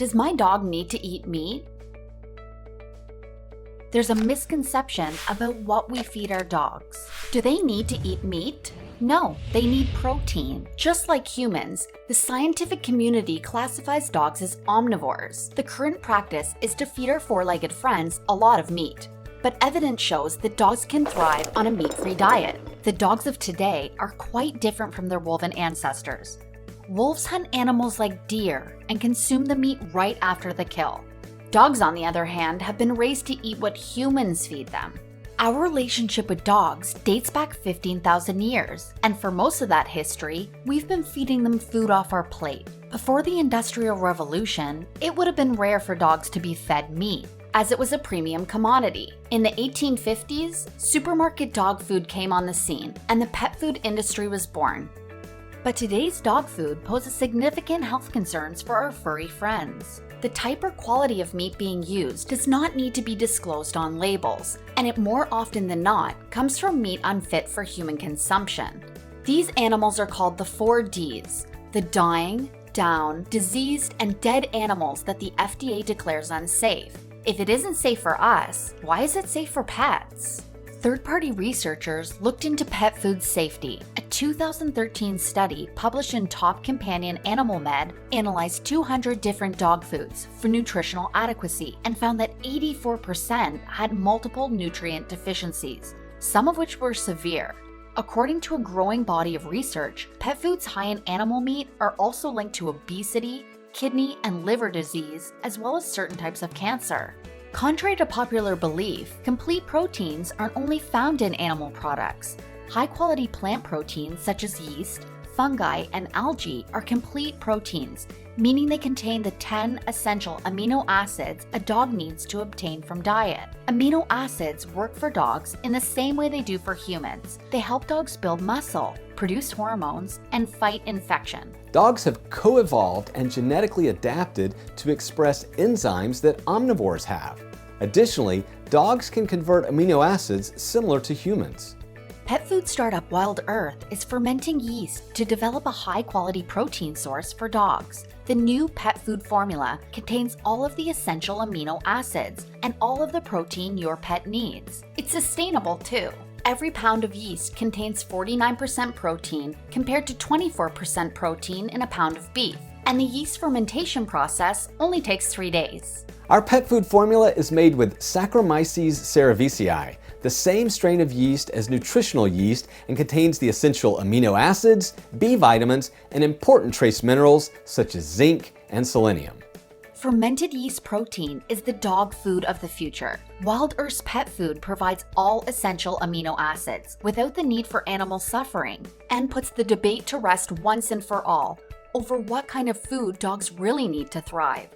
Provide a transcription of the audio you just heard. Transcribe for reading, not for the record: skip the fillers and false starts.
Does my dog need to eat meat? There's a misconception about what we feed our dogs. Do they need to eat meat? No, they need protein. Just like humans, the scientific community classifies dogs as omnivores. The current practice is to feed our four-legged friends a lot of meat. But evidence shows that dogs can thrive on a meat-free diet. The dogs of today are quite different from their wolven ancestors. Wolves hunt animals like deer and consume the meat right after the kill. Dogs, on the other hand, have been raised to eat what humans feed them. Our relationship with dogs dates back 15,000 years, and for most of that history, we've been feeding them food off our plate. Before the Industrial Revolution, it would have been rare for dogs to be fed meat, as it was a premium commodity. In the 1850s, supermarket dog food came on the scene, and the pet food industry was born. But today's dog food poses significant health concerns for our furry friends. The type or quality of meat being used does not need to be disclosed on labels, and it more often than not comes from meat unfit for human consumption. These animals are called the 4 Ds, the dying, down, diseased, and dead animals that the FDA declares unsafe. If it isn't safe for us, why is it safe for pets? Third-party researchers looked into pet food safety. A 2013 study published in Top Companion Animal Med analyzed 200 different dog foods for nutritional adequacy and found that 84% had multiple nutrient deficiencies, some of which were severe. According to a growing body of research, pet foods high in animal meat are also linked to obesity, kidney and liver disease, as well as certain types of cancer. Contrary to popular belief, complete proteins aren't only found in animal products. High-quality plant proteins such as yeast, fungi, and algae are complete proteins, meaning they contain the 10 essential amino acids a dog needs to obtain from diet. Amino acids work for dogs in the same way they do for humans. They help dogs build muscle, produce hormones, and fight infection. Dogs have co-evolved and genetically adapted to express enzymes that omnivores have. Additionally, dogs can convert amino acids similar to humans. Pet food startup Wild Earth is fermenting yeast to develop a high-quality protein source for dogs. The new pet food formula contains all of the essential amino acids and all of the protein your pet needs. It's sustainable too. Every pound of yeast contains 49% protein compared to 24% protein in a pound of beef, and the yeast fermentation process only takes 3 days. Our pet food formula is made with Saccharomyces cerevisiae, the same strain of yeast as nutritional yeast, and contains the essential amino acids, B vitamins, and important trace minerals such as zinc and selenium. Fermented yeast protein is the dog food of the future. Wild Earth's pet food provides all essential amino acids without the need for animal suffering, and puts the debate to rest once and for all over what kind of food dogs really need to thrive.